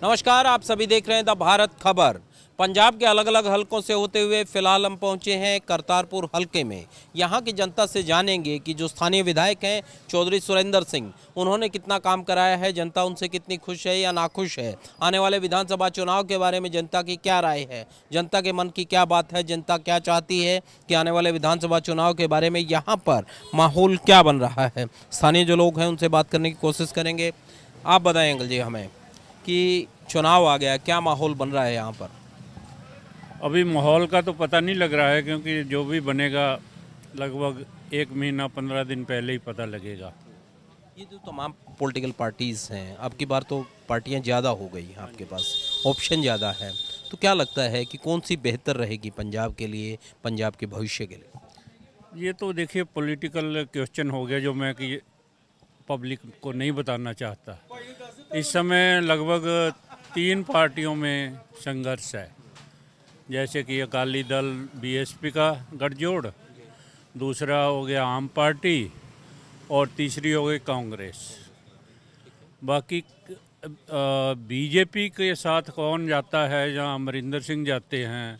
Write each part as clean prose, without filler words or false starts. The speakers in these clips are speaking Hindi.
नमस्कार, आप सभी देख रहे हैं द भारत खबर। पंजाब के अलग अलग हलकों से होते हुए फिलहाल हम पहुंचे हैं करतारपुर हलके में। यहां की जनता से जानेंगे कि जो स्थानीय विधायक हैं चौधरी सुरेंद्र सिंह, उन्होंने कितना काम कराया है, जनता उनसे कितनी खुश है या नाखुश है, आने वाले विधानसभा चुनाव के बारे में जनता की क्या राय है, जनता के मन की क्या बात है, जनता क्या चाहती है कि आने वाले विधानसभा चुनाव के बारे में यहाँ पर माहौल क्या बन रहा है। स्थानीय जो लोग हैं उनसे बात करने की कोशिश करेंगे। आप बताएं अंकल जी हमें कि चुनाव आ गया, क्या माहौल बन रहा है यहाँ पर? अभी माहौल का तो पता नहीं लग रहा है, क्योंकि जो भी बनेगा लगभग 1 महीना 15 दिन पहले ही पता लगेगा। ये जो तमाम पॉलिटिकल पार्टीज़ हैं, अब की बार तो पार्टियां ज़्यादा हो गई हैं, आपके पास ऑप्शन ज़्यादा है, तो क्या लगता है कि कौन सी बेहतर रहेगी पंजाब के लिए, पंजाब के भविष्य के लिए? ये तो देखिए पॉलिटिकल क्वेश्चन हो गया जो मैं कि पब्लिक को नहीं बताना चाहता। इस समय लगभग 3 पार्टियों में संघर्ष है, जैसे कि अकाली दल बीएसपी का गठजोड़, दूसरा हो गया आम पार्टी और तीसरी हो गई कांग्रेस। बाकी बीजेपी के साथ कौन जाता है, जहां अमरिंदर सिंह जाते हैं,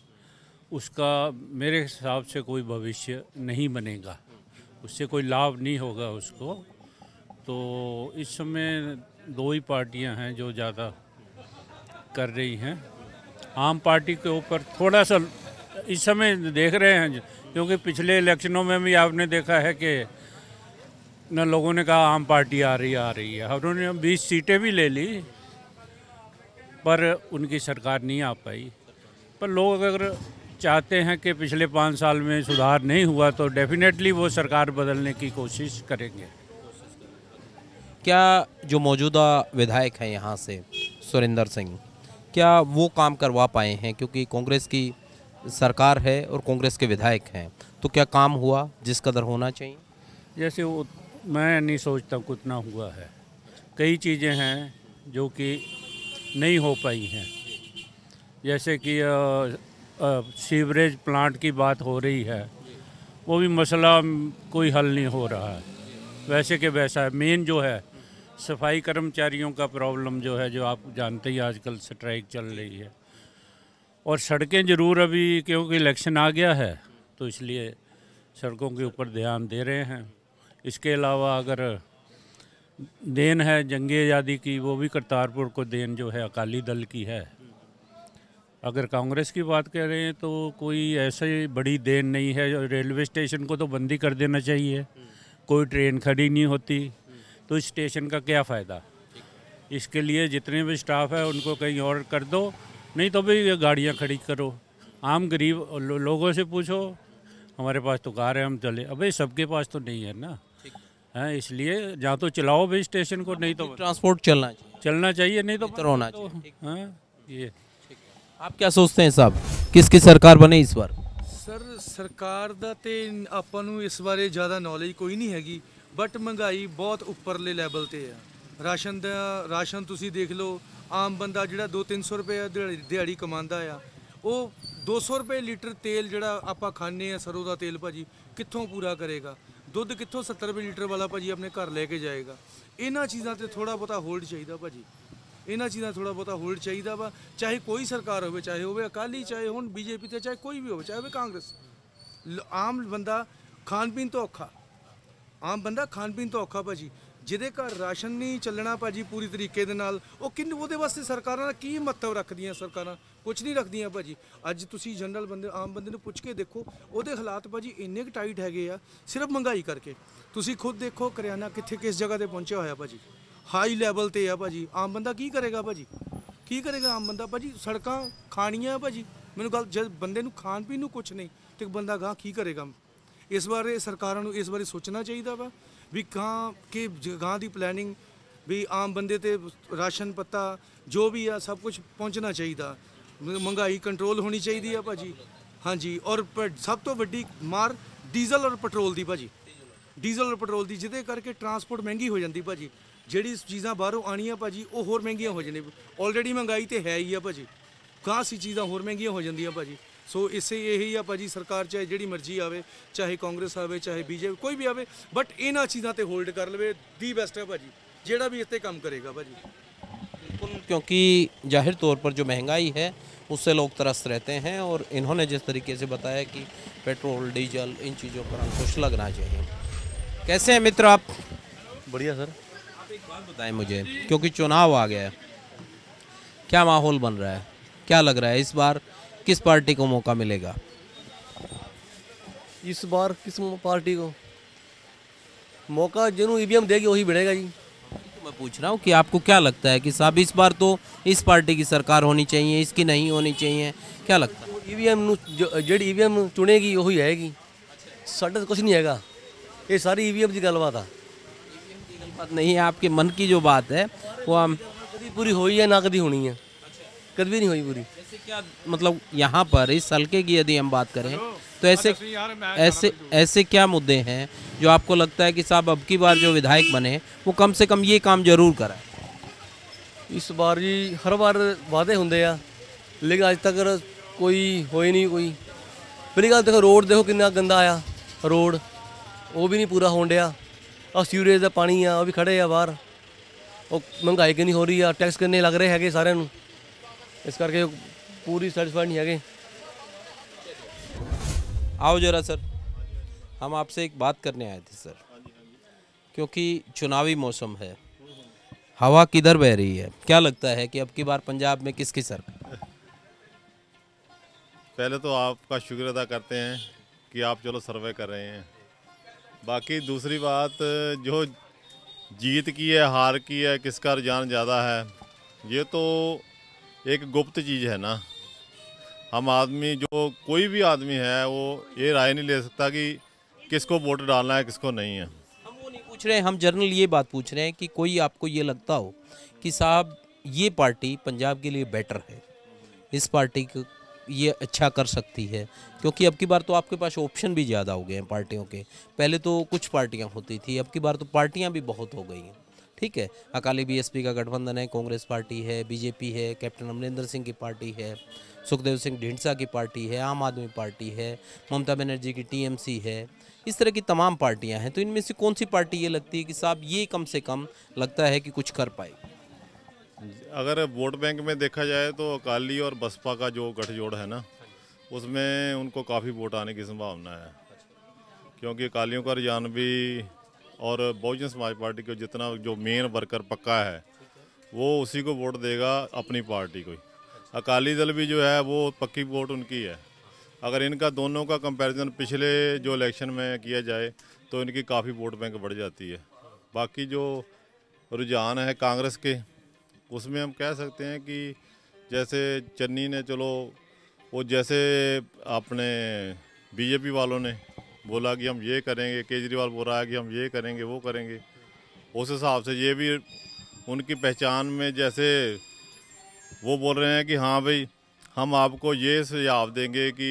उसका मेरे हिसाब से कोई भविष्य नहीं बनेगा, उससे कोई लाभ नहीं होगा उसको। तो इस समय 2 ही पार्टियां हैं जो ज़्यादा कर रही हैं। आम पार्टी के ऊपर थोड़ा सा इस समय देख रहे हैं, क्योंकि पिछले इलेक्शनों में भी आपने देखा है कि न लोगों ने कहा आम पार्टी आ रही है, उन्होंने 20 सीटें भी ले ली, पर उनकी सरकार नहीं आ पाई। पर लोग अगर चाहते हैं कि पिछले 5 साल में सुधार नहीं हुआ तो डेफिनेटली वो सरकार बदलने की कोशिश करेंगे। क्या जो मौजूदा विधायक हैं यहाँ से सुरेंद्र सिंह, क्या वो काम करवा पाए हैं? क्योंकि कांग्रेस की सरकार है और कांग्रेस के विधायक हैं, तो क्या काम हुआ जिस कदर होना चाहिए? जैसे वो मैं नहीं सोचता कितना हुआ है। कई चीज़ें हैं जो कि नहीं हो पाई हैं, जैसे कि सीवरेज प्लांट की बात हो रही है, वो भी मसला कोई हल नहीं हो रहा है, वैसे कि वैसा है। मेन जो है सफाई कर्मचारियों का प्रॉब्लम जो है, जो आप जानते ही आजकल स्ट्राइक चल रही है। और सड़कें ज़रूर अभी, क्योंकि इलेक्शन आ गया है तो इसलिए सड़कों के ऊपर ध्यान दे रहे हैं। इसके अलावा अगर देन है जंगे आज़ादी की, वो भी करतारपुर को देन जो है अकाली दल की है। अगर कांग्रेस की बात कर रहे हैं तो कोई ऐसी बड़ी देन नहीं है। रेलवे स्टेशन को तो बंदी कर देना चाहिए, कोई ट्रेन खड़ी नहीं होती, तो इस स्टेशन का क्या फ़ायदा। इसके लिए जितने भी स्टाफ है उनको कहीं और कर दो, नहीं तो भी गाड़ियाँ खड़ी करो। आम गरीब लोगों से पूछो, हमारे पास तो कार है हम चले, अबे सबके पास तो नहीं है ना, है। इसलिए जहाँ तो चलाओ भाई स्टेशन को, नहीं तो ट्रांसपोर्ट चलना चाहिए, नहीं तो होना चाहिए। हाँ, ये आप क्या सोचते हैं साहब, किसकी सरकार बने इस बार? सर सरकार ਦਾ ਤੇ ਆਪਾਂ ਨੂੰ ਇਸ ਬਾਰੇ ਜ਼ਿਆਦਾ ਨੌਲੇਜ ਕੋਈ ਨਹੀਂ ਹੈਗੀ, ਬਟ ਮਹਿੰਗਾਈ ਬਹੁਤ ਉੱਪਰਲੇ ਲੈਵਲ ਤੇ ਆ। ਰਾਸ਼ਨ ਤੁਸੀਂ ਦੇਖ ਲਓ, ਆਮ ਬੰਦਾ ਜਿਹੜਾ 200-300 ਰੁਪਏ ਦਿਹਾੜੀ ਕਮਾਉਂਦਾ ਆ, ਉਹ 200 ਰੁਪਏ ਲੀਟਰ ਤੇਲ ਜਿਹੜਾ ਆਪਾਂ ਖਾਂਦੇ ਆ ਸਰੋਂ ਦਾ ਤੇਲ ਭਾਜੀ, ਕਿੱਥੋਂ ਪੂਰਾ ਕਰੇਗਾ? ਦੁੱਧ ਕਿੱਥੋਂ 70 ਰੁਪਏ ਲੀਟਰ ਵਾਲਾ ਭਾਜੀ ਆਪਣੇ ਘਰ ਲੈ ਕੇ ਜਾਏਗਾ? ਇਹਨਾਂ ਚੀਜ਼ਾਂ ਤੇ ਥੋੜਾ ਬਹੁਤਾ ਹੋਲਡ ਚਾਹੀਦਾ ਭਾਜੀ, ਇਹਨਾਂ ਚੀਜ਼ਾਂ ਥੋੜਾ ਬਹੁਤਾ ਹੋਲਡ ਚਾਹੀਦਾ ਵਾ। ਚਾਹੇ ਕੋਈ ਸਰਕਾਰ ਹੋਵੇ, ਚਾਹੇ ਹੋਵੇ ਅਕਾਲੀ, ਚਾਹੇ ਹੁਣ ਬੀਜੇਪੀ ਤੇ ਚਾਹੇ ਕੋਈ ਵੀ ਹੋਵੇ, ਚਾਹੇ ਹੋਵੇ ਕਾਂਗਰਸ। ਆਮ ਬੰਦਾ ਖਾਣ ਪੀਣ ਤੋਂ ਔਖਾ, ਆਮ ਬੰਦਾ ਖਾਣ ਪੀਣ ਤੋਂ ਔਖਾ ਭਾਜੀ। ਜਿਹਦੇ ਘਰ ਰਾਸ਼ਨ ਨਹੀਂ ਚੱਲਣਾ ਭਾਜੀ ਪੂਰੀ ਤਰੀਕੇ ਦੇ ਨਾਲ, ਉਹ ਕਿੰਨੇ ਉਹਦੇ ਵਾਸਤੇ ਸਰਕਾਰਾਂ ਕੀ ਮਹੱਤਵ ਰੱਖਦੀਆਂ? ਸਰਕਾਰਾਂ ਕੁਝ ਨਹੀਂ ਰੱਖਦੀਆਂ ਭਾਜੀ। ਅੱਜ ਤੁਸੀਂ ਜਨਰਲ ਬੰਦੇ, ਆਮ ਬੰਦੇ ਨੂੰ ਪੁੱਛ ਕੇ ਦੇਖੋ, ਉਹਦੇ ਹਾਲਾਤ ਭਾਜੀ ਇੰਨੇ ਕੁ ਟਾਈਟ ਹੈਗੇ ਆ, ਸਿਰਫ ਮਹਿੰਗਾਈ ਕਰਕੇ। ਤੁਸੀਂ ਖੁਦ ਦੇਖੋ ਕਰਿਆਨਾ ਕਿੱਥੇ ਕਿਸ ਜਗ੍ਹਾ ਤੇ ਪਹੁੰਚਿਆ ਹੋਇਆ ਭਾਜੀ, ਹਾਈ ਲੈਵਲ ਤੇ ਆ ਭਾਜੀ। ਆਮ ਬੰਦਾ ਕੀ ਕਰੇਗਾ ਭਾਜੀ, ਕੀ ਕਰੇਗਾ ਆਮ ਬੰਦਾ ਭਾਜੀ? ਸੜਕਾਂ ਖਾਣੀਆਂ ਭਾਜੀ, ਮੈਨੂੰ ਗੱਲ, ਜਦ ਬੰਦੇ ਨੂੰ ਖਾਣ ਪੀਣ ਨੂੰ ਕੁਛ ਨਹੀਂ ਤੇ ਬੰਦਾ ਗਾਂ ਕੀ ਕਰੇਗਾ? ਇਸ ਬਾਰੇ ਸਰਕਾਰਾਂ ਨੂੰ ਇਸ ਬਾਰੇ ਸੋਚਣਾ ਚਾਹੀਦਾ ਵਾ ਵੀ ਗਾਂ ਦੀ ਪਲੈਨਿੰਗ ਵੀ ਆਮ ਬੰਦੇ ਤੇ ਰਾਸ਼ਨ ਪੱਤਾ ਜੋ ਵੀ ਆ ਸਭ ਕੁਝ ਪਹੁੰਚਣਾ ਚਾਹੀਦਾ। ਮਹਿੰਗਾਈ ਕੰਟਰੋਲ ਹੋਣੀ ਚਾਹੀਦੀ ਆ ਭਾਜੀ। ਹਾਂਜੀ, ਔਰ ਸਭ ਤੋਂ ਵੱਡੀ ਮਾਰ ਡੀਜ਼ਲ ਔਰ ਪੈਟਰੋਲ ਦੀ ਭਾਜੀ, ਡੀਜ਼ਲ ਔਰ ਪੈਟਰੋਲ ਦੀ, ਜਿਹਦੇ ਕਰਕੇ ਟਰਾਂਸਪੋਰਟ ਮਹਿੰਗੀ ਹੋ ਜਾਂਦੀ ਭਾਜੀ। ਜਿਹੜੀ ਚੀਜ਼ਾਂ ਬਾਹਰੋਂ ਆਉਣੀਆਂ ਭਾਜੀ ਉਹ ਹੋਰ ਮਹਿੰਗੀਆਂ ਹੋ ਜਾਂਦੀਆਂ। ਆਲਰੇਡੀ ਮਹਿੰਗਾਈ ਤੇ ਹੈ ਹੀ ਆ ਭਾਜੀ, ਗਾਂ ਸੀ ਚੀਜ਼ਾਂ ਹੋਰ ਮਹਿੰਗੀਆਂ ਹੋ ਜਾਂਦੀਆਂ ਭਾਜੀ। ਸੋ ਇਸੇ ਇਹੀ ਆ ਭਾਜੀ, ਸਰਕਾਰ ਚਾਹੇ ਜਿਹੜੀ ਮਰਜ਼ੀ ਆਵੇ, ਚਾਹੇ ਕਾਂਗਰਸ ਆਵੇ ਚਾਹੇ ਬੀਜੇਪੀ ਕੋਈ ਵੀ ਆਵੇ, ਬਟ ਇਹਨਾਂ ਚੀਜ਼ਾਂ ਤੇ ਹੋਲਡ ਕਰ ਲਵੇ, ਦੀ ਬੈਸਟ ਹੈ ਭਾਜੀ, ਜਿਹੜਾ ਵੀ ਇੱਥੇ ਕੰਮ ਕਰੇਗਾ भाजी। बिल्कुल, क्योंकि जाहिर तौर पर जो महंगाई है उससे लोग त्रस्त रहते हैं, और इन्होंने जिस तरीके से बताया कि पेट्रोल डीजल इन चीज़ों पर अंकुश लगना चाहिए। कैसे हैं मित्र आप? बढ़िया सर। आप एक बात बताएं मुझे, क्योंकि चुनाव आ गया है, क्या माहौल बन रहा है, क्या लग रहा है इस बार किस पार्टी को मौका मिलेगा? इस बार किस पार्टी को मौका, जिन्होंने ईवीएम देगी वही बढ़ेगा जी। तो मैं पूछ रहा हूँ कि आपको क्या लगता है कि साहब इस बार तो इस पार्टी की सरकार होनी चाहिए, इसकी नहीं होनी चाहिए, क्या लगता है? ईवीएम ਜਿਹੜੀ ईवीएम ਚੁਣੇਗੀ ਉਹੀ ਆਏਗੀ, ਸਾਡਾ ਤਾਂ ਕੁਝ ਨਹੀਂ ਹੈਗਾ, ਇਹ ਸਾਰੀ ईवीएम ਦੀ ਗੱਲਬਾਤ ਆ। बात नहीं है, आपके मन की जो बात है वो हम ਕਦੀ ਪੂਰੀ ਹੋਈ ਹੈ ਨਾ ਕਦੀ ਹੋਣੀ ਹੈ, कभी भी नहीं हुई पूरी। जैसे क्या मतलब यहाँ पर इस हल्के की यदि हम बात करें तो ऐसे क्या मुद्दे हैं जो आपको लगता है कि साहब अब की बार जो विधायक बने वो कम से कम ये काम जरूर कराए? इस बार जी हर बार वादे होंगे आ, लेकिन अज तक कोई होए नहीं कोई। पहली गल देखो, रोड देखो कितना गंदा आया रोड, वो भी नहीं पूरा होन डया। आ सीवरेज का पानी आ वो भी खड़े आ बाहर, और महंगाई कितनी हो रही है, टैक्स कितने लग रहे हैं सारे नूं, इस करके पूरी सैटिस्फाइड नहीं है। आओ जरा सर, हम आपसे एक बात करने आए थे सर, क्योंकि चुनावी मौसम है, हवा किधर बह रही है, क्या लगता है कि अब की बार पंजाब में किसकी सरकार? पहले तो आपका शुक्र अदा करते हैं कि आप चलो सर्वे कर रहे हैं। बाकी दूसरी बात, जो जीत की है हार की है, किसका रुझान ज़्यादा है, ये तो एक गुप्त चीज़ है ना। हम आदमी, जो कोई भी आदमी है, वो ये राय नहीं ले सकता कि किसको वोट डालना है किसको नहीं है। हम वो नहीं पूछ रहे हैं, हम जनरल ये बात पूछ रहे हैं कि कोई आपको ये लगता हो कि साहब ये पार्टी पंजाब के लिए बेटर है, इस पार्टी को ये अच्छा कर सकती है, क्योंकि अब की बार तो आपके पास ऑप्शन भी ज़्यादा हो गए हैं पार्टियों के। पहले तो कुछ पार्टियां होती थी, अब की बार तो पार्टियां भी बहुत हो गई हैं। ठीक है, अकाली बीएसपी का गठबंधन है, कांग्रेस पार्टी है, बीजेपी है, कैप्टन अमरिंदर सिंह की पार्टी है, सुखदेव सिंह ढींढसा की पार्टी है, आम आदमी पार्टी है, ममता बनर्जी की टीएमसी है, इस तरह की तमाम पार्टियां हैं। तो इनमें से कौन सी पार्टी ये लगती है कि साहब ये कम से कम लगता है कि कुछ कर पाएगी? अगर वोट बैंक में देखा जाए तो अकाली और बसपा का जो गठजोड़ है ना, उसमें उनको काफ़ी वोट आने की संभावना है, क्योंकि अकालियों का रुझान भी और बहुजन समाज पार्टी को जितना जो मेन वर्कर पक्का है वो उसी को वोट देगा, अपनी पार्टी को ही। अकाली दल भी जो है वो पक्की वोट उनकी है। अगर इनका दोनों का कंपैरिजन पिछले जो इलेक्शन में किया जाए तो इनकी काफ़ी वोट बैंक बढ़ जाती है। बाकी जो रुझान है कांग्रेस के, उसमें हम कह सकते हैं कि जैसे चन्नी ने, चलो वो जैसे अपने बीजेपी वालों ने बोला कि हम ये करेंगे, केजरीवाल बोल रहा है कि हम ये करेंगे वो करेंगे, उस हिसाब से ये भी उनकी पहचान में, जैसे वो बोल रहे हैं कि हाँ भाई हम आपको ये सुझाव देंगे कि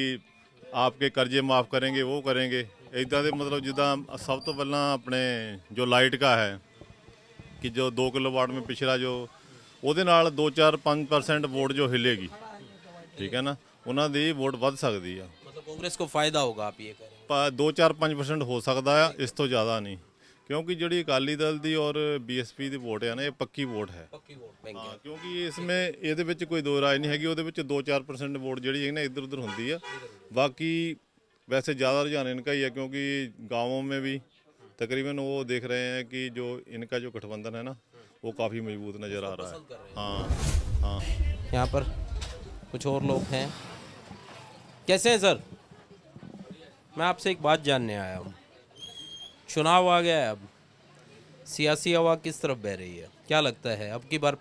आपके कर्जे माफ़ करेंगे वो करेंगे, इदा दे मतलब जिदा सब तो पहला अपने जो लाइट का है कि जो 2 किलोवाट में पिछला जो ਉਹਦੇ ਨਾਲ 2-4-5% वोट जो हिलेगी, ठीक है ना, उन्होंने दी वोट बढ़ सकती है। मतलब कांग्रेस को फायदा होगा, आप ये कह रहे हैं? 2-4-5% हो सकता है, इस तो ज़्यादा नहीं, क्योंकि जी अकाली दल की और बीएसपी की वोट है ना, ये पक्की वोट है। पक्की वोट बैंक है। हाँ, क्योंकि इसमें ये कोई दो राय नहीं हैगी, वो 2-4% वोट जी है ना इधर उधर होती है। बाकी वैसे ज़्यादा रुझान इनका ही है, क्योंकि गाँवों में भी तकरीबन वो देख रहे हैं कि जो इनका जो गठबंधन है ना वो काफ़ी मजबूत नज़र आ रहा है। हाँ हाँ। यहाँ पर कुछ और लोग हैं। कैसे हैं सर? मैं आपसे एक बात जानने आया हूँ, चुनाव आ गया है, अब सियासी हवा किस तरफ बह रही है, क्या लगता है अब की बार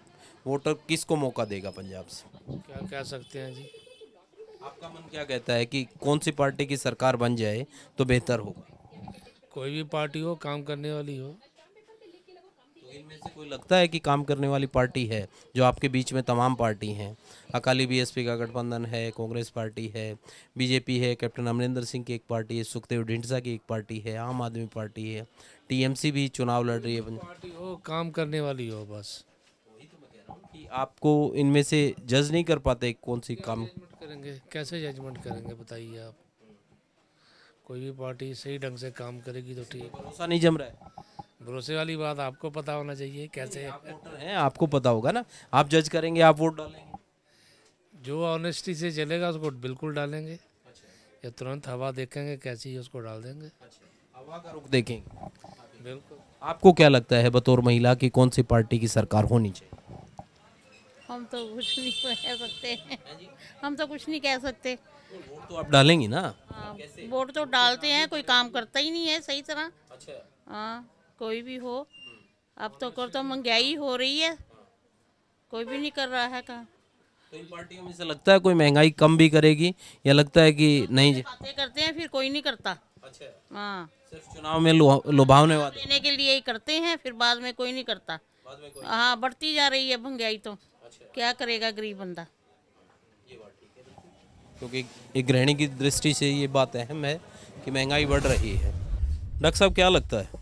वोटर किसको मौका देगा पंजाब से? क्या कह सकते हैं जी। आपका मन क्या कहता है कि कौन सी पार्टी की सरकार बन जाए तो बेहतर होगा? कोई भी पार्टी हो, काम करने वाली हो। तो इनमें से कोई लगता है कि काम करने वाली पार्टी है? जो आपके बीच में तमाम पार्टी हैं, अकाली बीएसपी का गठबंधन है, कांग्रेस पार्टी है, बीजेपी है, कैप्टन अमरिंदर सिंह की एक पार्टी है, सुखदेव ढींढसा की एक पार्टी है, आम आदमी पार्टी है, टीएमसी भी चुनाव लड़ रही है। पार्टी हो, काम करने वाली हो, बस। कि आपको इनमें से जज नहीं कर पाते कौन सी काम? जजमेंट करेंगे, कैसे जजमेंट करेंगे बताइए आप। कोई भी पार्टी सही ढंग से काम करेगी तो ठीक। भरोसा नहीं जम रहा है। भरोसे वाली बात आपको पता होना चाहिए कैसे। आप वोटर हैं, आपको पता होगा ना, आप जज करेंगे, आप वोट डालेंगे। जो ऑनेस्टी से चलेगा उसको बिल्कुल डालेंगे, या तुरंत हवा देखेंगे कैसी है उसको डाल देंगे। हवा का रुख देखेंगे। बिल्कुल। आपको क्या लगता है बतौर महिला की कौन सी पार्टी की सरकार होनी चाहिए? हम तो कुछ नहीं कह सकते। हम तो कुछ नहीं कह सकते। वोट तो आप डालेंगी ना? हाँ, वोट तो डालते हैं, कोई काम करता ही नहीं है सही तरह। अच्छा। हाँ, कोई भी हो। अब तो महंगाई हो रही है, कोई भी नहीं कर रहा है काम। तो इन पार्टियों में से लगता है कोई महंगाई कम भी करेगी, या लगता है कि नहीं? बातें करते हैं फिर कोई नहीं करता। अच्छा। हाँ, सिर्फ चुनाव में लुभावने वादे। देने के लिए ही करते हैं, फिर बाद में कोई नहीं करता। हाँ, बढ़ती जा रही है महंगाई तो क्या करेगा गरीब बंदा। क्योंकि एक गृहिणी की दृष्टि से ये बात अहम है कि महंगाई बढ़ रही है। डॉक्टर साहब, क्या लगता है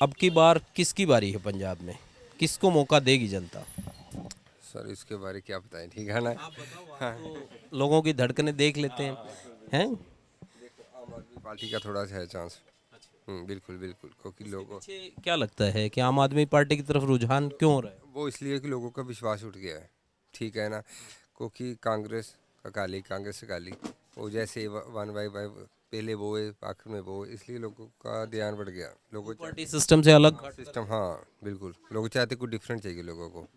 अब की बार किसकी बारी है पंजाब में? किसको मौका देगी जनता? सर इसके बारे क्या बताएं, ठीक है ना। तो लोगों की धड़कनें देख लेते हैं। आम आदमी पार्टी का थोड़ा सा है चांस। बिल्कुल बिल्कुल, क्योंकि लोगों क्या लगता है कि आम आदमी पार्टी की तरफ रुझान क्यों हो रहा है? वो इसलिए कि लोगों का विश्वास उठ गया है, ठीक है ना। क्योंकि कांग्रेस अकाली वो जैसे वन बाई पहले वो आखिर में वो, इसलिए लोगों का ध्यान बढ़ गया। लोगों पार्टी सिस्टम से अलग सिस्टम, हाँ बिल्कुल, लोग चाहते कुछ डिफरेंट चाहिए लोगों को।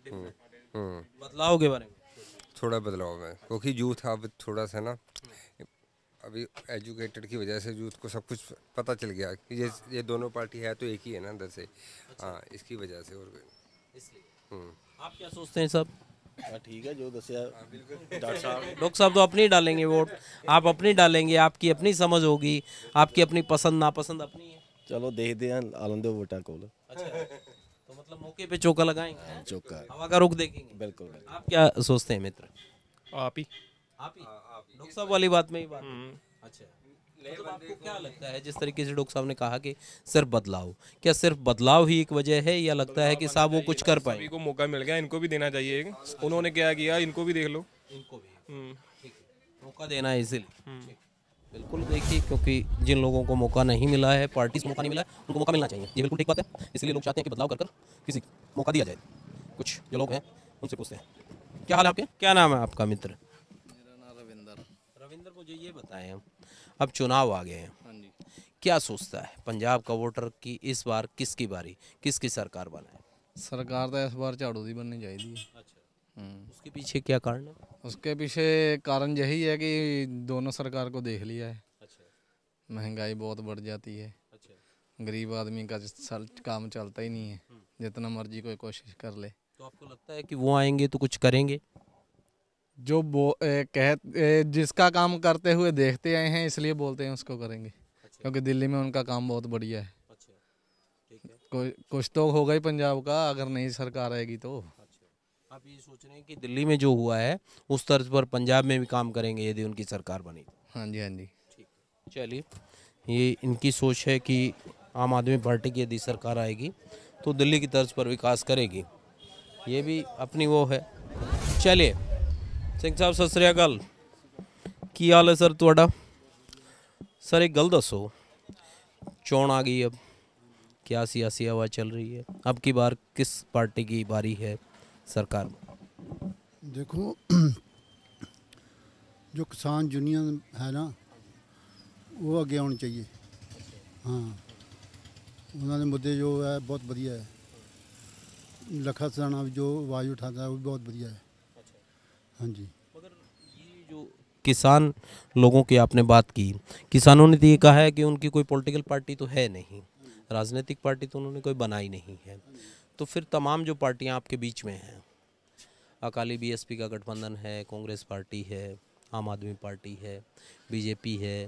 बदलाव के बारे में थोड़ा बदलाव है, क्योंकि यूथ अब थोड़ा सा ना, अभी एजुकेटेड की वजह से यूथ को सब कुछ पता चल गया कि ये दोनों पार्टी है तो एक ही है ना अंदर से। हाँ, इसकी वजह से। और आप क्या सोचते हैं सब? ठीक है जो दसिया डॉक्टर साहब। डॉक्टर साहब तो अपनी डालेंगे वोट, आप अपनी डालेंगे, आपकी अपनी समझ होगी, आपकी अपनी पसंद नापसंद अपनी है। चलो देखते हैं, आलन दो वोटा को। अच्छा, तो मतलब मौके पे चौका लगाएंगे? चौका, हवा का रुख देखेंगे। बिल्कुल। आप क्या सोचते हैं मित्र? आप ही डॉक्टर साहब वाली बात में ही बात। अच्छा, मतलब आपको क्या लगता है, जिस तरीके से डॉक्टर साहब ने कहा कि सिर्फ बदलाव, क्या सिर्फ बदलाव ही एक वजह है, या लगता है कि साहब वो कुछ कर पाए? सभी को मौका मिल गया, इनको भी देना चाहिए। उन्होंने क्या किया, इनको भी देख लो। इनको भी मौका देना है, इसीलिए बिल्कुल देखिए, क्योंकि जिन लोगों को मौका नहीं मिला है, पार्टी से मौका नहीं मिला है, उनको मौका मिलना चाहिए। ये बिल्कुल ठीक बात है। इसलिए लोग चाहते हैं कि बदलाव कर किसी मौका दिया जाए। कुछ जो लोग हैं उनसे पूछते हैं, क्या हाल है आपके? क्या नाम है आपका मित्र? मेरा नाम रविंदर, मुझे ये बताएं, अब चुनाव आ गए हैं, क्या सोचता है पंजाब का वोटर कि इस बार किसकी बारी, किसकी सरकार बनाए? सरकार तो इस बार झाड़ू की बननी चाहिए। उसके पीछे क्या कारण है? उसके पीछे कारण यही है कि दोनों सरकार को देख लिया है। महंगाई बहुत बढ़ जाती है। गरीब आदमी का काम चलता ही नहीं है, जितना मर्जी कोई कोशिश कर ले। तो आपको लगता है कि वो आएंगे तो कुछ करेंगे? जो जिसका काम करते हुए देखते आए हैं, इसलिए बोलते हैं उसको करेंगे। क्योंकि दिल्ली में उनका काम बहुत बढ़िया है। कुछ तो होगा ही पंजाब का, अगर नई सरकार आएगी तो। आप ये सोच रहे हैं कि दिल्ली में जो हुआ है उस तर्ज पर पंजाब में भी काम करेंगे यदि उनकी सरकार बनी? हाँ जी, हाँ जी। ठीक, चलिए, ये इनकी सोच है कि आम आदमी पार्टी की यदि सरकार आएगी तो दिल्ली की तर्ज पर विकास करेगी। ये भी अपनी वो है। चलिए सिंह साहब, सत श्री अकाल, की हाल है सर तुहाडा? सर एक गल दसो, चोण आ गई, अब क्या सियासी हवा चल रही है, अब की बार किस पार्टी की बारी है सरकार में? देखो, जो किसान यूनियन है ना, वो आगे आनी चाहिए। हाँ, उन्होंने मुद्दे जो है बहुत बढ़िया है। लखा सराना भी जो आवाज़ उठाता है वो भी बहुत बढ़िया है। हाँ जी। मगर ये जो किसान लोगों की आपने बात की, किसानों ने तो ये कहा है कि उनकी कोई पॉलिटिकल पार्टी तो है नहीं, राजनीतिक पार्टी तो उन्होंने कोई बनाई नहीं है। तो फिर तमाम जो पार्टियां आपके बीच में हैं, अकाली बीएसपी का गठबंधन है, कांग्रेस पार्टी है, आम आदमी पार्टी है, बीजेपी है,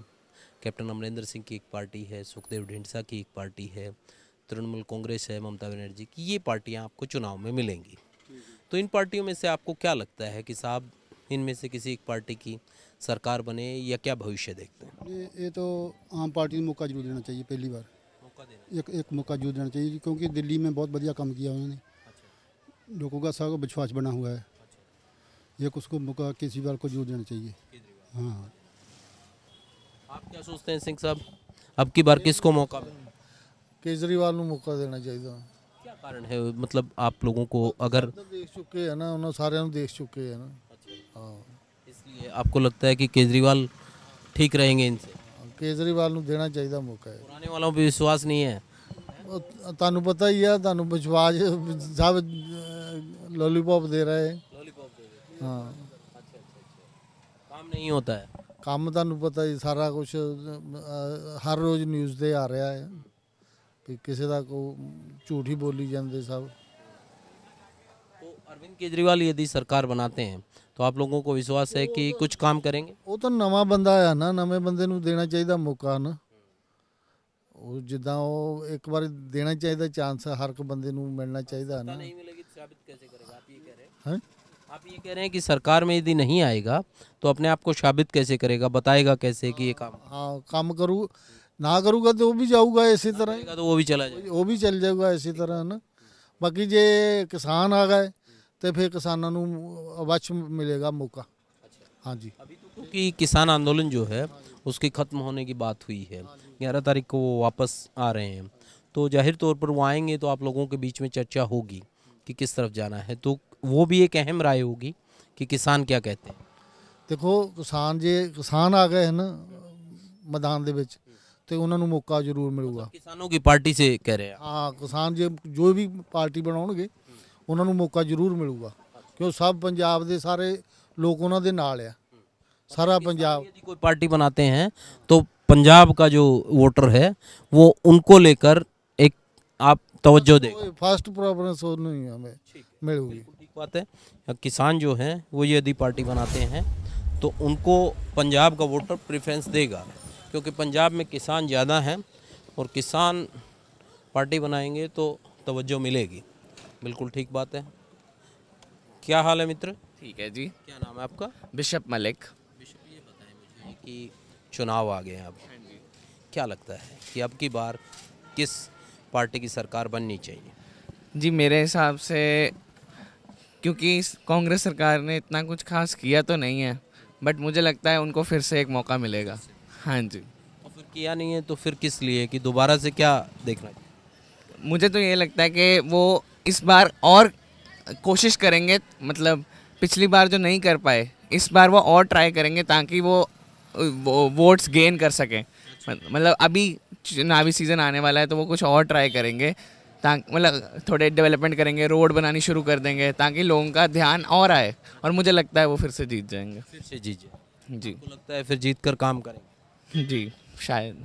कैप्टन अमरिंदर सिंह की एक पार्टी है, सुखदेव ढींडसा की एक पार्टी है, तृणमूल कांग्रेस है, ममता बनर्जी की, ये पार्टियां आपको चुनाव में मिलेंगी। तो इन पार्टियों में से आपको क्या लगता है कि साहब इनमें से किसी एक पार्टी की सरकार बने, या क्या भविष्य देखते हैं? ये तो आम पार्टी को मौका जरूर देना चाहिए। पहली बार एक मौका जरूर देना चाहिए, क्योंकि दिल्ली में बहुत बढ़िया काम किया उन्होंने। लोगों का सब विश्वास बना हुआ है। ये उसको मौका केजरीवाल को जरूर देना चाहिए। हाँ, आप क्या सोचते हैं सिंह साहब, अब की बार किसको मौका मिले? केजरीवाल ਨੂੰ मौका देना चाहिए। क्या कारण है, मतलब आप लोगों को अगर देख चुके हैं ना, उन्होंने सारे देख चुके हैं ना। हाँ, इसलिए आपको लगता है कि केजरीवाल ठीक रहेंगे इनसे? केजरीवाल ਨੂੰ देना चाहिए मौका है। पुराने वालों पे विश्वास नहीं है? ਤੁਹਾਨੂੰ पता ही है, ਤੁਹਾਨੂੰ विश्वास सब लॉलीपॉप दे रहे हैं। हाँ, काम नहीं होता है? ਕੰਮ ਤੁਹਾਨੂੰ पता ही सारा कुछ हर रोज़ न्यूज़ ਤੇ आ रहा है कि ਕਿਸੇ ਦਾ को झूठ ही बोली जाते सब। तो अरविंद केजरीवाल यदि सरकार बनाते हैं तो आप लोगों को विश्वास है कि कुछ काम करेंगे? ਉਹ ਤਾਂ ਨਵਾਂ ਬੰਦਾ ਆ ਨਾ, ਨਵੇਂ ਬੰਦੇ ਨੂੰ ਦੇਣਾ ਚਾਹੀਦਾ ਮੌਕਾ ਨਾ। ਉਹ ਜਿੱਦਾਂ ਉਹ ਇੱਕ ਵਾਰ ਦੇਣਾ ਚਾਹੀਦਾ ਚਾਂਸ, ਹਰ ਇੱਕ ਬੰਦੇ ਨੂੰ ਮਿਲਣਾ ਚਾਹੀਦਾ ਨਾ। नहीं मिलेगी तो साबित कैसे करेगा, आप ये कह रहे हैं? हैं? आप ये कह रहे हैं कि सरकार में यदि नहीं आएगा तो अपने आप को साबित कैसे करेगा, बताएगा कैसे कि ये काम? हाँ, काम करू ना करूँगा तो वो भी जाऊँगा इसी तरह, तो वो भी चला जाएगा। वो भी चल जाऊँगा इसी तरह ना। बाकी जे किसान आ गए तो फिर किसानों ਨੂੰ अवश्य मिलेगा मौका। हाँ जी, अभी तो क्योंकि किसान आंदोलन जो है उसकी ख़त्म होने की बात हुई है, 11 तारीख को वो वापस आ रहे हैं, तो जाहिर तौर पर वो आएंगे तो आप लोगों के बीच में चर्चा होगी कि किस तरफ जाना है, तो वो भी एक अहम राय होगी कि किसान क्या कहते हैं। देखो किसान जे किसान आ गए हैं ना मैदान ਦੇ ਵਿੱਚ ਤੇ ਉਹਨਾਂ ਨੂੰ ਮੌਕਾ ਜ਼ਰੂਰ ਮਿਲੂਗਾ। किसानों की पार्टी से कह रहे हैं? हाँ, किसान जे जो भी पार्टी ਬਣਾਉਣਗੇ ਉਹਨਾਂ ਨੂੰ ਮੌਕਾ ਜ਼ਰੂਰ ਮਿਲੂਗਾ, ਕਿਉਂ ਸਭ ਪੰਜਾਬ ਦੇ ਸਾਰੇ ਲੋਕ ਉਹਨਾਂ ਦੇ ਨਾਲ ਆ। सारा पंजाब यदि कोई पार्टी बनाते हैं तो पंजाब का जो वोटर है वो उनको लेकर एक आप तवज्जो दें। फर्स्ट प्रेफरेंस नहीं हमें मिलेगी। ठीक बात है। किसान जो हैं वो यदि पार्टी बनाते हैं तो उनको पंजाब का वोटर प्रेफरेंस देगा, क्योंकि पंजाब में किसान ज़्यादा हैं और किसान पार्टी बनाएंगे तो तवज्जो मिलेगी। बिल्कुल ठीक बात है। क्या हाल है मित्र? ठीक है जी। क्या नाम है आपका? बिशप मलिक। कि चुनाव आ गए हैं अब, क्या लगता है कि अब की बार किस पार्टी की सरकार बननी चाहिए? जी मेरे हिसाब से क्योंकि कांग्रेस सरकार ने इतना कुछ खास किया तो नहीं है, बट मुझे लगता है उनको फिर से एक मौका मिलेगा। हाँ जी। और फिर किया नहीं है तो फिर किस लिए, कि दोबारा से क्या देखना चाहिए? मुझे तो ये लगता है कि वो इस बार और कोशिश करेंगे, मतलब पिछली बार जो नहीं कर पाए इस बार वो और ट्राई करेंगे ताकि वो वोट्स गेन कर सकें। मतलब अभी चुनावी सीज़न आने वाला है तो वो कुछ और ट्राई करेंगे, ताकि मतलब थोड़े डेवलपमेंट करेंगे, रोड बनानी शुरू कर देंगे ताकि लोगों का ध्यान और आए, और मुझे लगता है वो फिर से जीत जाएंगे। फिर से जीत जाए? जी लगता है फिर जीत कर काम करेंगे? जी शायद।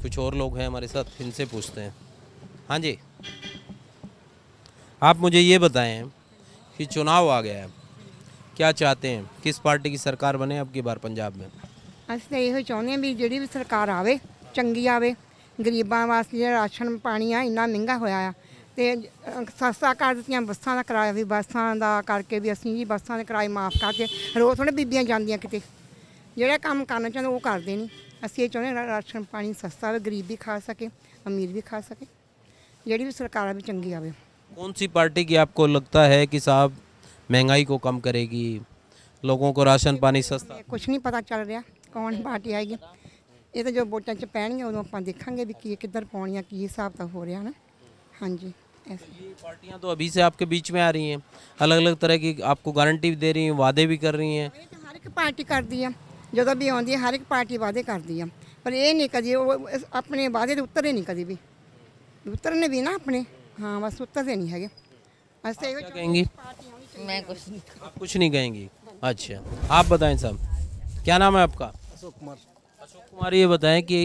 कुछ और लोग हैं हमारे साथ, इनसे पूछते हैं। हाँ जी, आप मुझे ये बताएं कि चुनाव आ गया है, क्या चाहते हैं, किस पार्टी की सरकार बने अब की बार पंजाब में? ਅਸੀਂ ਤਾਂ ਇਹੋ ਚਾਹੁੰਦੇ ਹਾਂ ਵੀ ਜਿਹੜੀ ਵੀ ਸਰਕਾਰ ਆਵੇ ਚੰਗੀ ਆਵੇ। ਗਰੀਬਾਂ ਵਾਸਤੇ ਜਿਹੜਾ ਰਾਸ਼ਨ ਪਾਣੀ ਆ ਇੰਨਾ ਮਹਿੰਗਾ ਹੋਇਆ ਆ, ਤੇ ਸਸਤਾ ਕਰ ਦਿੱਤੀਆਂ ਬੱਸਾਂ ਦਾ ਕਿਰਾਇਆ ਵੀ, ਬੱਸਾਂ ਦਾ ਕਰਕੇ ਵੀ ਅਸੀਂ ਜੀ ਬੱਸਾਂ ਦੇ ਕਿਰਾਏ ਮਾਫ ਕਰਕੇ ਰੋਜ਼ ਥੋੜ੍ਹੇ ਬੀਬੀਆਂ ਜਾਂਦੀਆਂ ਕਿਤੇ, ਜਿਹੜਾ ਕੰਮ ਕਰਨਾ ਚਾਹੁੰਦੇ ਉਹ ਕਰਦੇ ਨਹੀਂ। ਅਸੀਂ ਇਹ ਚਾਹੁੰਦੇ ਹਾਂ ਰਾਸ਼ਨ ਪਾਣੀ ਸਸਤਾ ਹੋਵੇ, ਗਰੀਬ ਵੀ ਖਾ ਸਕੇ, अमीर भी खा सके, ਜਿਹੜੀ ਵੀ ਸਰਕਾਰ भी चंगी आवे। कौन सी पार्टी की आपको लगता है कि साहब महंगाई को कम करेगी, लोगों को राशन पानी सस्ता? कुछ नहीं पता चल रहा कौन पार्टी आएगी, ये तो जो वोटां च पैणगीਆਂ उदों आपां देखांगे भी की किधर पाउणियां, की हिसाब तो हो रहा ना। हाँ जी, ऐसे पार्टियां तो अभी से आपके बीच में आ रही हैं, अलग अलग तरह की आपको गारंटी भी दे रही हैं, वादे भी कर रही हैं। हर एक पार्टी करती है, जो भी आती है हर एक पार्टी वादे करती है, पर ये नहीं कभी अपने वादे तो उतरे नहीं, कभी भी उतरने भी ना अपने। हाँ बस उतरते नहीं है। क्या कहेंगी? मैं कुछ नहीं, आप कुछ नहीं कहेंगी? अच्छा, आप बताएं साहब, क्या नाम है आपका? अशोक कुमार। अशोक कुमार, ये बताएं कि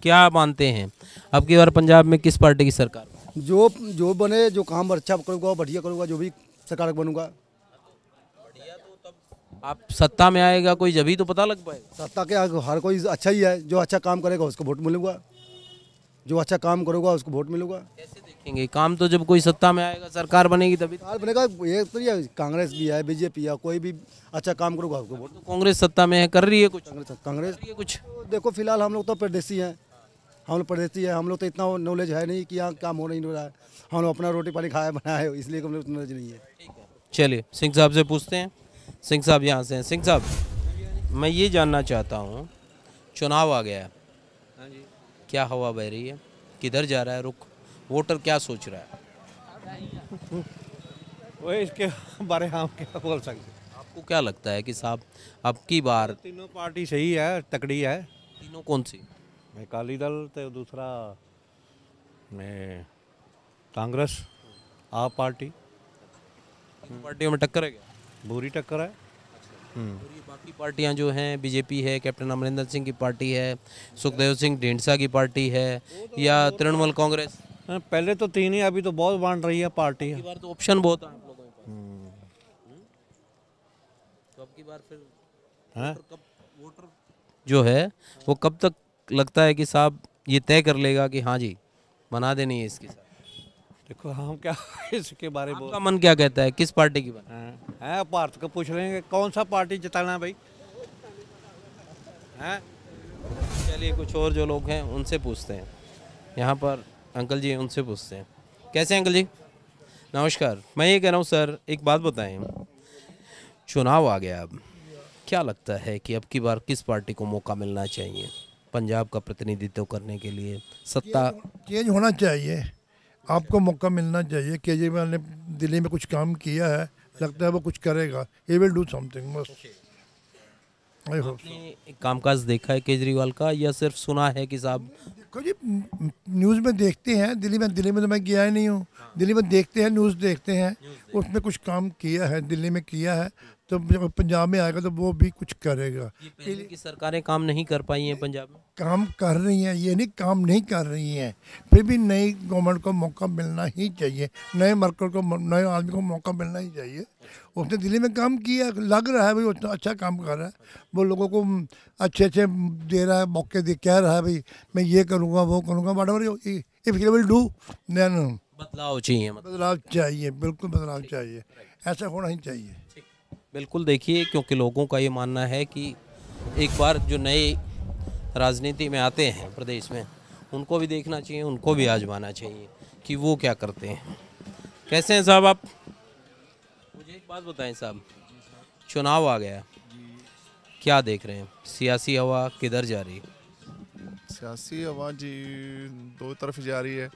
क्या मानते हैं अब की बार पंजाब में किस पार्टी की सरकार? जो बने, जो काम अच्छा करूँगा, बढ़िया करूँगा, जो भी सरकार बनूंगा। आप सत्ता में आएगा कोई जभी तो पता लग पाएगा। सत्ता के हर कोई अच्छा ही है, जो अच्छा काम करेगा उसको वोट मिलेगा, जो अच्छा काम करेगा उसको वोट मिलेगा। कैसे देखेंगे काम? तो जब कोई सत्ता में आएगा, सरकार बनेगी तभी बनेगा। ये तो ये कांग्रेस भी है, बीजेपी है, कोई भी अच्छा काम करेगा उसको वोट। तो कांग्रेस सत्ता में है, कर रही है कुछ? कांग्रेस कुछ देखो फिलहाल हम लोग तो परदेसी हैं, हम लोग परदेसी है, हम लोग तो इतना नॉलेज है नहीं कि यहाँ काम हो नहीं हो रहा है। हम लोग अपना रोटी पानी खाया बनाया है, इसलिए हम लोग नॉलेज नहीं है। चलिए सिंह साहब से पूछते हैं। सिंह साहब यहाँ से हैं। सिंह साहब, मैं ये जानना चाहता हूँ, चुनाव आ गया है, क्या हवा बह रही है, किधर जा रहा है रुख, वोटर क्या सोच रहा है? वो इसके बारे में हम क्या बोल सकते हैं। आपको क्या लगता है कि साहब अब की बार तीनों पार्टी सही है, तकड़ी है। तीनों कौन सी? अकाली दल तो दूसरा में कांग्रेस, आप पार्टी। तीनों पार्टियों में टक्कर है क्या? बुरी टक्कर है। और ये बाकी पार्टियां जो हैं, बीजेपी है, कैप्टन अमरिंदर सिंह की पार्टी है, सुखदेव सिंह ढींढसा की पार्टी है, या तृणमूल कांग्रेस? पहले तो तीन ही, अभी तो बहुत बांट रही है पार्टी। अब की बार तो ऑप्शन बहुत है आप लोगों के पास। तो अब की बार फिर वोटर जो है वो कब तक लगता है कि साहब ये तय कर लेगा कि हाँ जी बना देनी है इसके साथ? देखो हम क्या इसके बारे में, आपका मन क्या कहता है, किस पार्टी की बना है? भारत को पूछ लेंगे कौन सा पार्टी जिताना भाई है। चलिए कुछ और जो लोग हैं उनसे पूछते हैं। यहाँ पर अंकल जी, उनसे पूछते हैं। कैसे हैं अंकल जी? नमस्कार। मैं ये कह रहा हूँ सर, एक बात बताएं, चुनाव आ गया, अब क्या लगता है कि अब की बार किस पार्टी को मौका मिलना चाहिए पंजाब का प्रतिनिधित्व करने के लिए? सत्ता चेंज होना चाहिए, आपको मौका मिलना चाहिए। केजरीवाल ने दिल्ली में कुछ काम किया है, लगता है वो कुछ करेगा। ही विल डू समथिंग बस। आपने कामकाज देखा है केजरीवाल का या सिर्फ सुना है कि साहब? देखो जी, न्यूज़ में देखते हैं, दिल्ली में तो मैं गया ही नहीं हूँ। दिल्ली में देखते हैं, न्यूज़ देखते हैं, उसमें कुछ काम किया है, दिल्ली में किया है, तो जब पंजाब में आएगा तो वो भी कुछ करेगा। पहले की सरकारें काम नहीं कर पाई हैं पंजाब में? काम कर रही हैं, ये नहीं काम नहीं कर रही हैं, फिर भी नई गवर्नमेंट को मौका मिलना ही चाहिए, नए वर्कर को, नए आदमी को मौका मिलना ही चाहिए। उसने दिल्ली में काम किया, लग रहा है भाई उतना अच्छा काम कर रहा है, वो लोगों को अच्छे अच्छे दे रहा है, मौके दे, कह रहा है भाई मैं ये करूँगा वो करूँगा, whatever if he will do then बदलाव चाहिए। बदलाव चाहिए, बिल्कुल बदलाव चाहिए, ऐसा होना ही चाहिए। बिल्कुल देखिए, क्योंकि लोगों का ये मानना है कि एक बार जो नए राजनीति में आते हैं प्रदेश में, उनको भी देखना चाहिए, उनको भी आजमाना चाहिए कि वो क्या करते हैं। कैसे हैं साहब आप? मुझे एक बात बताएं साहब, चुनाव आ गया, क्या देख रहे हैं, सियासी हवा किधर जा रही है? सियासी हवा जी दो तरफ जा रही है,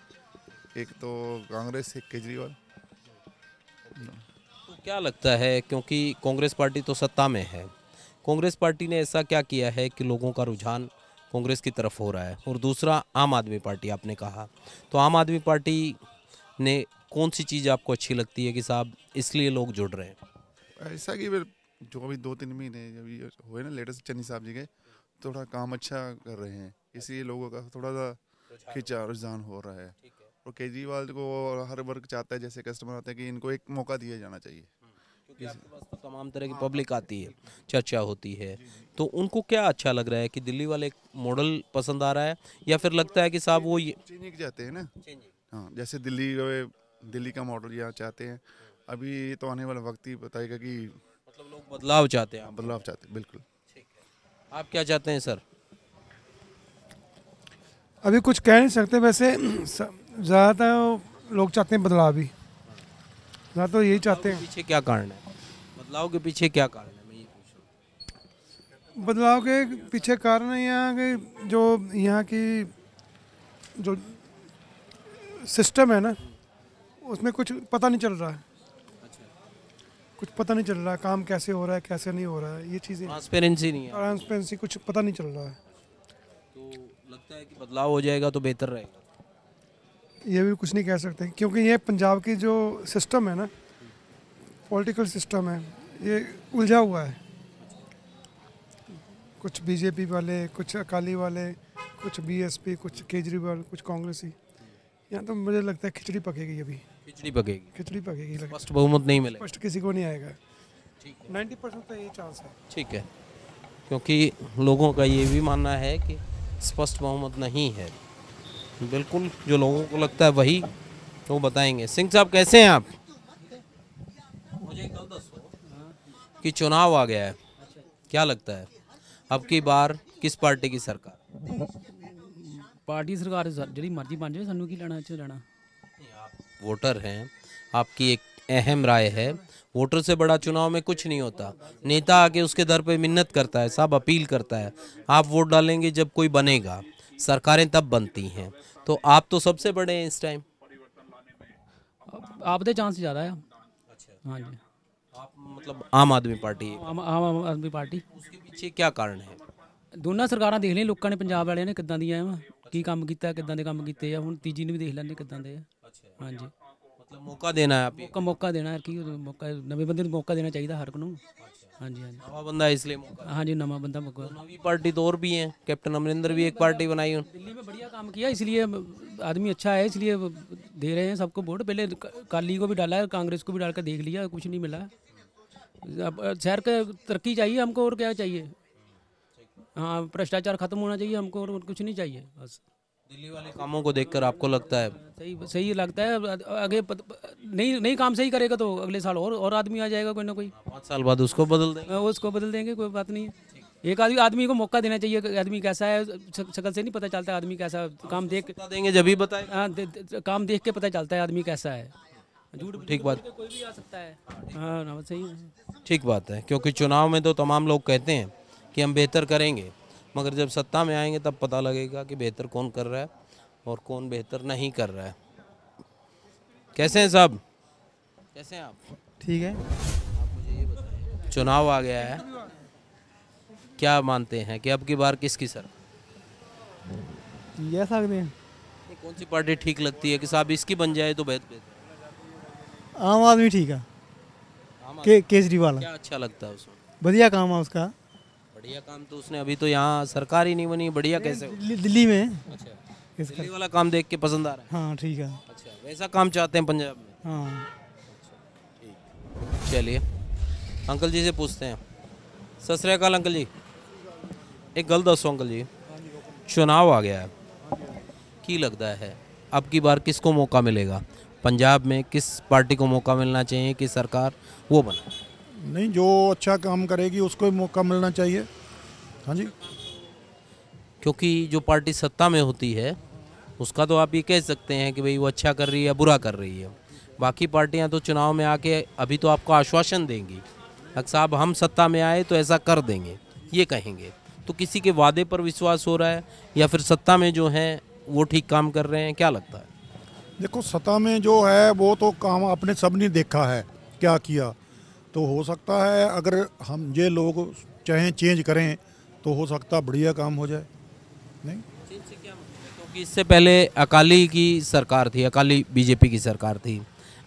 एक तो कांग्रेस, एक केजरीवाल। तो क्या लगता है, क्योंकि कांग्रेस पार्टी तो सत्ता में है, कांग्रेस पार्टी ने ऐसा क्या किया है कि लोगों का रुझान कांग्रेस की तरफ हो रहा है? और दूसरा आम आदमी पार्टी आपने कहा, तो आम आदमी पार्टी ने कौन सी चीज़ आपको अच्छी लगती है कि साहब इसलिए लोग जुड़ रहे हैं? ऐसा कि जो अभी 2-3 महीने अभी हुए ना लेटेस्ट चन्नी साहब जी के, थोड़ा काम अच्छा कर रहे हैं, इसलिए लोगों का थोड़ा सा खिंचा रुझान हो रहा है। और केजरीवाल को हर वर्ग चाहता है, जैसे कस्टमर आते हैं, कि इनको एक मौका दिया जाना चाहिए, क्योंकि आपके पास तो तमाम तरह की पब्लिक आती है, चर्चा होती है, तो उनको क्या अच्छा लग रहा है कि दिल्ली वाले मॉडल पसंद आ रहा है, या फिर लगता है कि साहब वो ये चेंजिंग चाहते हैं ना? हाँ, जैसे दिल्ली का मॉडल यहाँ चाहते हैं, अभी तो आने वाला वक्त ही बताएगा कि मतलब लोग बदलाव चाहते हैं। बदलाव चाहते हैं, बिल्कुल। आप क्या चाहते हैं सर? अभी कुछ कह नहीं सकते, वैसे ज़्यादातर लोग चाहते हैं बदलाव ही, ज़्यादा तो यही चाहते हैं। पीछे क्या कारण है, बदलाव के पीछे क्या कारण है, मैं ये पूछ रहा हूँ। बदलाव के पीछे कारण है यहाँ के जो यहाँ की जो सिस्टम है ना, उसमें कुछ पता नहीं चल रहा है, कुछ पता नहीं चल रहा है, काम कैसे हो रहा है कैसे नहीं हो रहा है, ये चीज़ें ट्रांसपेरेंसी नहीं है, ट्रांसपेरेंसी कुछ पता नहीं चल रहा है। तो लगता है कि बदलाव हो जाएगा तो बेहतर रहेगा। ये भी कुछ नहीं कह सकते, क्योंकि ये पंजाब की जो सिस्टम है ना, पॉलिटिकल सिस्टम है, ये उलझा हुआ है, कुछ बीजेपी वाले, कुछ अकाली वाले, कुछ बीएसपी, कुछ केजरीवाल, कुछ कांग्रेसी। यहाँ तो मुझे लगता है खिचड़ी पकेगी, अभी खिचड़ी पकेगी, खिचड़ी पकेगी, स्पष्ट बहुमत नहीं मिलेगा, स्पष्ट किसी को नहीं आएगा। 90% तो यही चांस है। ठीक है, क्योंकि लोगों का ये भी मानना है कि स्पष्ट बहुमत नहीं है। बिल्कुल, जो लोगों को लगता है वही वो बताएंगे। सिंह साहब कैसे हैं आप? मुझे एक बात दसो कि चुनाव आ गया है, क्या लगता है अब की बार किस पार्टी की सरकार? पार्टी सरकार जी मर्जी बन जाए सानू की लेना च लेना। वोटर हैं, आपकी एक अहम राय है, वोटर से बड़ा चुनाव में कुछ नहीं होता। नेता आके उसके दर पे मिन्नत करता है, सब अपील करता है। आप वोट डालेंगे जब कोई बनेगा, सरकारें तब बनती हैं। तो आप तो सबसे बड़े हैं इस टाइम। आप दे चांस ज़्यादा है। हाँ जी, आप मतलब आम आदमी पार्टी है। आम आदमी पार्टी। उसके पीछे क्या कारण है? ਦੋਨਾਂ ਸਰਕਾਰਾਂ ਦੇਖ ਲਈਆਂ ਲੋਕਾਂ ਨੇ, ਪੰਜਾਬ ਵਾਲਿਆਂ ਨੇ ਕਿੱਦਾਂ ਦੀਆਂ ਵਾ, ਕੀ ਕੰਮ ਕੀਤਾ, ਕਿੱਦਾਂ ਦੇ ਕੰਮ ਕੀਤੇ ਆ। ਹੁਣ ਤੀਜੀ ਨੂੰ ਵੀ ਦੇਖ ਲੈਂਦੇ ਕਿੱਦਾਂ ਦੇ ਆ। ਹਾਂਜੀ, मतलब मौका देना है आप। मौका देना है कि मौका नवे बंदे मौका देना चाहिए हर को। हाँ जी, हाँ जी, नवा बंदा है इसलिए मौका। हाँ जी, नवा बंदा मौका। नवी पार्टी तो और भी है, कैप्टन अमरिंदर भी एक पार्टी बनाई। दिल्ली में बढ़िया काम किया, इसलिए आदमी अच्छा है, इसलिए दे रहे हैं सबको वोट। पहले अकाली को भी डाला है, कांग्रेस को भी डाल कर देख लिया, कुछ नहीं मिला। अब शहर का तरक्की चाहिए हमको, और क्या चाहिए। हाँ, भ्रष्टाचार खत्म होना चाहिए हमको, और कुछ नहीं चाहिए बस। दिल्ली वाले कामों को देखकर आपको लगता है सही लगता है। आगे नहीं काम सही करेगा तो अगले साल और आदमी आ जाएगा कोई ना कोई। 5 साल बाद उसको बदल देंगे। उसको बदल देंगे, कोई बात नहीं है। एक आदमी को मौका देना चाहिए। आदमी कैसा है, शक्ल से नहीं पता चलता आदमी कैसा। काम देख देंगे जब ही बताए। हाँ, काम देख के पता चलता है आदमी कैसा है। झूठ ठीक बात, कोई भी आ सकता है। हाँ, सही है, ठीक बात है। क्योंकि चुनाव में तो तमाम लोग कहते हैं कि हम बेहतर करेंगे, मगर जब सत्ता में आएंगे तब पता लगेगा कि बेहतर कौन कर रहा है और कौन बेहतर नहीं कर रहा है। कैसे हैं साहब, कैसे हैं आप? ठीक है। आप मुझे ये बताइए, चुनाव आ गया है, क्या मानते हैं कि अब की बार किसकी सर कह सकते हैं? कौन सी पार्टी ठीक लगती है कि साहब इसकी बन जाए तो बेहतर? आम आदमी ठीक है। केजरीवाल क्या अच्छा लगता है उसमें? बढ़िया काम है उसका। बढ़िया काम तो उसने अभी तो यहाँ सरकार ही नहीं बनी, बढ़िया कैसे? दिल्ली में। अच्छा, दिल्ली वाला काम देख के पसंद आ रहा है। हाँ, ठीक है। अच्छा, वैसा काम चाहते हैं पंजाब में? हाँ, ठीक। चलिए अंकल जी से पूछते हैं। सत श्री अकाल अंकल जी, एक गल दसो अंकल जी, चुनाव आ गया है, की लगता है अब की बार किसको मौका मिलेगा? पंजाब में किस पार्टी को मौका मिलना चाहिए कि सरकार वो बने? नहीं, जो अच्छा काम करेगी उसको ही मौका मिलना चाहिए। हाँ जी, क्योंकि जो पार्टी सत्ता में होती है उसका तो आप ये कह सकते हैं कि भाई वो अच्छा कर रही है या बुरा कर रही है। बाकी पार्टियां तो चुनाव में आके अभी तो आपको आश्वासन देंगी, अगर साहब हम सत्ता में आए तो ऐसा कर देंगे, ये कहेंगे। तो किसी के वादे पर विश्वास हो रहा है या फिर सत्ता में जो हैं वो ठीक काम कर रहे हैं, क्या लगता है? देखो सत्ता में जो है वो तो काम आपने सब ने देखा है क्या किया। तो हो सकता है अगर हम ये लोग चाहें चेंज करें तो हो सकता बढ़िया काम हो जाए। नहीं, क्योंकि इससे पहले अकाली की सरकार थी, अकाली बीजेपी की सरकार थी,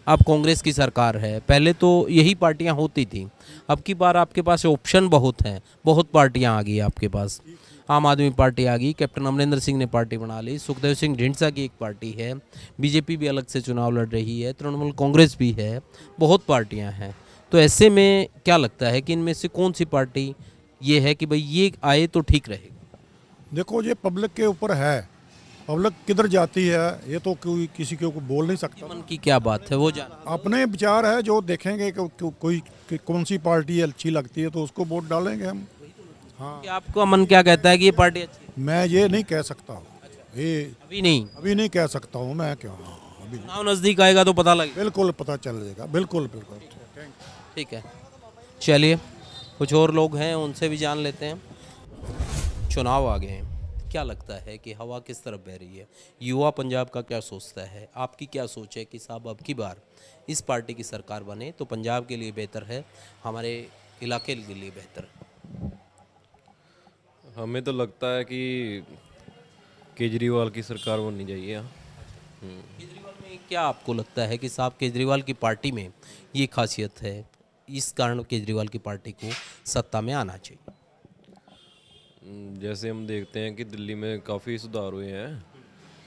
अब कांग्रेस की सरकार है। पहले तो यही पार्टियां होती थी, अब की बार आपके पास ऑप्शन बहुत हैं, बहुत पार्टियां आ गई आपके पास। आम आदमी पार्टी आ गई, कैप्टन अमरिंदर सिंह ने पार्टी बना ली, सुखदेव सिंह ढींढसा की एक पार्टी है, बीजेपी भी अलग से चुनाव लड़ रही है, तृणमूल कांग्रेस भी है, बहुत पार्टियां हैं। तो ऐसे में क्या लगता है कि इनमें से कौन सी पार्टी ये है कि भाई ये आए तो ठीक रहेगा? देखो ये पब्लिक के ऊपर है, पब्लिक किधर जाती है ये तो कोई किसी के ऊपर बोल नहीं सकता। मन की क्या बात है वो जान, अपने विचार है, जो देखेंगे कि कोई कौन सी पार्टी अच्छी लगती है तो उसको वोट डालेंगे हम। हाँ, कि आपका मन क्या कहता है कि ये पार्टी अच्छी है? मैं ये नहीं कह सकता, ये अभी नहीं कह सकता हूँ मैं। क्यों? अभी चुनाव नज़दीक आएगा तो पता लगेगा। बिल्कुल पता चल जाएगा, बिल्कुल बिल्कुल। ठीक है, चलिए कुछ और लोग हैं उनसे भी जान लेते हैं। चुनाव आ गए हैं, क्या लगता है कि हवा किस तरफ बह रही है? युवा पंजाब का क्या सोचता है? आपकी क्या सोच है कि साहब अब की बार इस पार्टी की सरकार बने तो पंजाब के लिए बेहतर है, हमारे इलाके के लिए बेहतर है? हमें तो लगता है कि केजरीवाल की सरकार बननी चाहिए। केजरीवाल में क्या आपको लगता है कि साहब केजरीवाल की पार्टी में ये खासियत है, इस कारण केजरीवाल की पार्टी को सत्ता में आना चाहिए? जैसे हम देखते हैं कि दिल्ली में काफ़ी सुधार हुए हैं,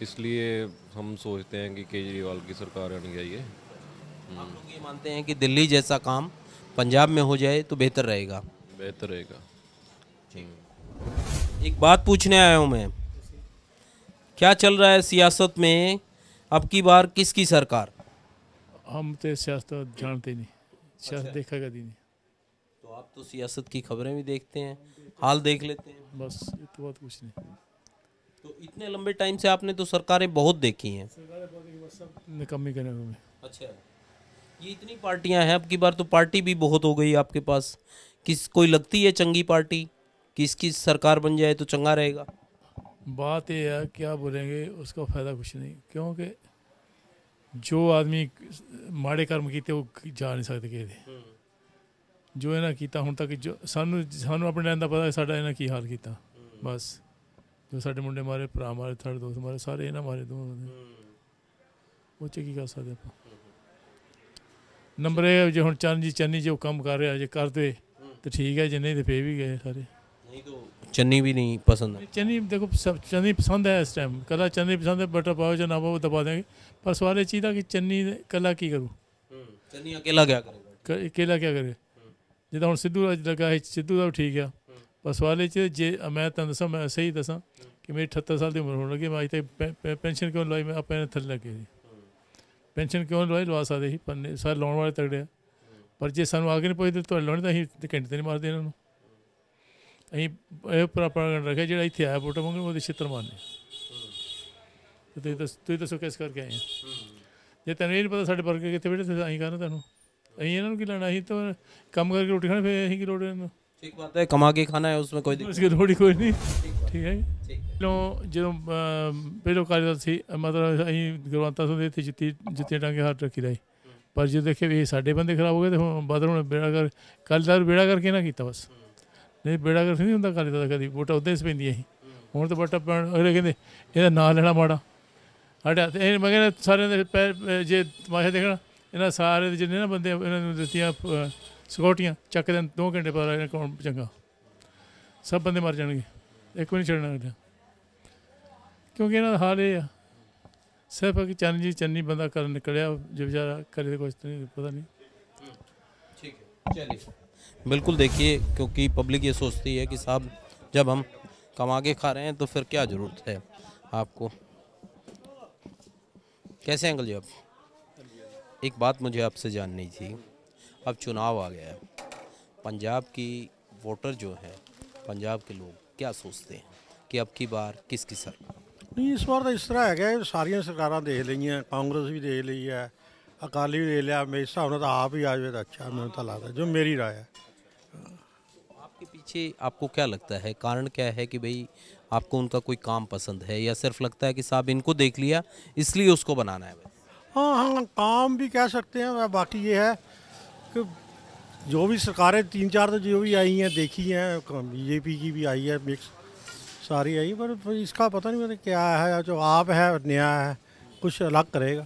इसलिए हम सोचते हैं कि केजरीवाल की सरकार आनी चाहिए। आप लोग ये मानते हैं कि दिल्ली जैसा काम पंजाब में हो जाए तो बेहतर रहेगा? बेहतर रहेगा। एक बात पूछने आया हूँ मैं, क्या चल रहा है सियासत में, अब की बार किसकी सरकार? हम तो सियासत जानते नहीं, सियासत देखा कभी नहीं। तो आप तो सियासत की खबरें भी देखते हैं, हाल देख लेते हैं? बस ये तो बात कुछ नहीं। तो इतने लंबे टाइम से आपने तो सरकारें बहुत देखी हैं। निकम्मी करने में। अच्छा, ये इतनी पार्टियां हैं, अब की बार तो पार्टी भी बहुत हो गई आपके पास। कोई लगती है चंगी पार्टी, किसकी सरकार बन जाए तो चंगा रहेगा? बात ये है, क्या बोलेंगे उसका फ़ायदा कुछ नहीं, क्योंकि जो आदमी माड़े कर्म किए वो जा नहीं सकते किए जो इन्हें किया हुण तक, जो सानू अपने टाइम का पता है साडा इन्हें की हाल किया। बस जो साडे मुंडे मारे, भरा मारे, साडे दोस्त मारे, सारे इन्हें मारे दो वो की कर सकते आप। नंबर है जो हुण चन्नी जो काम कर रहा, जो कर दे तो ठीक है, जो नहीं तो फे भी गए सारे। नहीं तो चन्नी भी नहीं पसंद है। चन्नी देखो, सब चन्नी पसंद है इस टाइम, कला चन्नी पसंद है, बटर पाओ या ना पाओ दबा देंगे। पर सवाल ये चीज़ था कि चन्नी कला की करूँ, चन्नी अकेला क्या करेगा? अकेला क्या करे? जिदा हम सिद्धू लगा है, सिद्धू का ठीक है। पर सवाल ये जे मैं तुम दसा, मैं सही दसा कि मेरी 78 साल की उम्र होने लगी, मैं अज तक पेंशन क्यों लवाई? मैं अपने थले लगे पेंशन क्यों लवाई? लवा सकते ही, पर सारे लाने वाले तगड़े। पर जे सानू आगे नहीं पहुँचते तो लाने तो अं घंटे नहीं मारते इन्होंने। अं प्रापण रखे जो इतने आया वोटा मंगने वो छित्र मारने। तुम दसो किस करके आए हैं? जे तेन ये नहीं पता साढ़े वर्कर कितने बैठे थे, अं कहना तेन अं इन्होंने की लेना? अं तो कम करके रोटी खाने, फिर अं की लोड़ है? ठीक बात है, कमा के खाना है, उसमें कोई उसकी लोड़ ही कोई नहीं। ठीक है जो पहलो कार्यदल से मतलब अं गुरवंता सिंह इतने जुत्तियां टांगे हाथ रखी रही। पर जो देखे भी साढ़े बंदे खराब हो गए तो बदल हूँ बेड़ा कर कल बेड़ा करके ना किया बस। नहीं बेड़ा करके नहीं होंगे अकाली दल कभी, वोटा उदा ही पैंदियां ही। हूँ तो वोटा अगले कहते यदा ना लेना माड़ा साढ़े हथ। मैं कहना सारे जे तमाशा देखना, इन्हें सारे जिन्हें ना बंदे इन्होंने दित्तियां सिक्योरिटियां चक देन 2 घंटे पर कौन चंगा, सब बंदे मर जाएंगे, एक भी नहीं छड़ना। क्योंकि इन्हों हाल ये सिर्फ कि चन्नी बंदा कर निकलिया, जो बेचारा करे कुछ तो नहीं पता नहीं। ठीक है, चलिए बिल्कुल देखिए, क्योंकि पब्लिक ये सोचती है कि साहब जब हम कमा के खा रहे हैं तो फिर क्या ज़रूरत है आपको। कैसे अंकल जी आप? एक बात मुझे आपसे जाननी थी, अब चुनाव आ गया है, पंजाब की वोटर जो है, पंजाब के लोग क्या सोचते हैं कि अब की बार किसकी सरकार? नहीं, इस बार तो इस तरह है, सारिया सरकारां देख लिया, कांग्रेस भी देख ली है, अकाली भी देख लिया। मेरे हिसाब से आप ही आ जाए तो अच्छा, मैं तो लगता है, जो मेरी राय है। आपके पीछे आपको क्या लगता है, कारण क्या है कि भाई आपको उनका कोई काम पसंद है, या सिर्फ लगता है कि साहब इनको देख लिया इसलिए उसको बनाना है? हाँ हाँ, काम भी कह सकते हैं। बाकी ये है कि जो भी सरकारें 3-4 तो जो भी आई हैं देखी हैं, बीजेपी की भी आई है, मिक्स सारी आई, पर इसका पता नहीं क्या है। जो आप है नया है, कुछ अलग करेगा।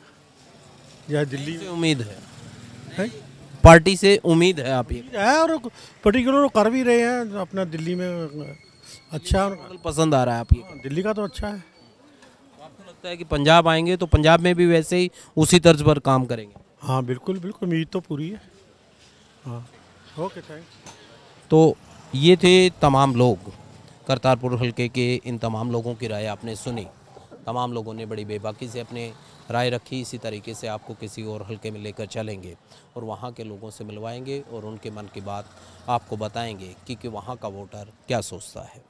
जैसे दिल्ली से उम्मीद है, पार्टी से उम्मीद है आप? ये है, और पर्टिकुलर कर भी रहे हैं अपना दिल्ली में। अच्छा पसंद आ रहा है आप? ये दिल्ली का तो अच्छा है। आपको लगता है कि पंजाब आएंगे तो पंजाब में भी वैसे ही उसी तर्ज पर काम करेंगे? हाँ बिल्कुल बिल्कुल, उम्मीद तो पूरी है। हाँ ओके, थैंक्स। तो ये थे तमाम लोग, करतारपुर हलके के इन तमाम लोगों की राय आपने सुनी। तमाम लोगों ने बड़ी बेबाकी से अपने राय रखी। इसी तरीके से आपको किसी और हलके में लेकर चलेंगे और वहाँ के लोगों से मिलवाएंगे और उनके मन की बात आपको बताएंगे कि वहाँ का वोटर क्या सोचता है।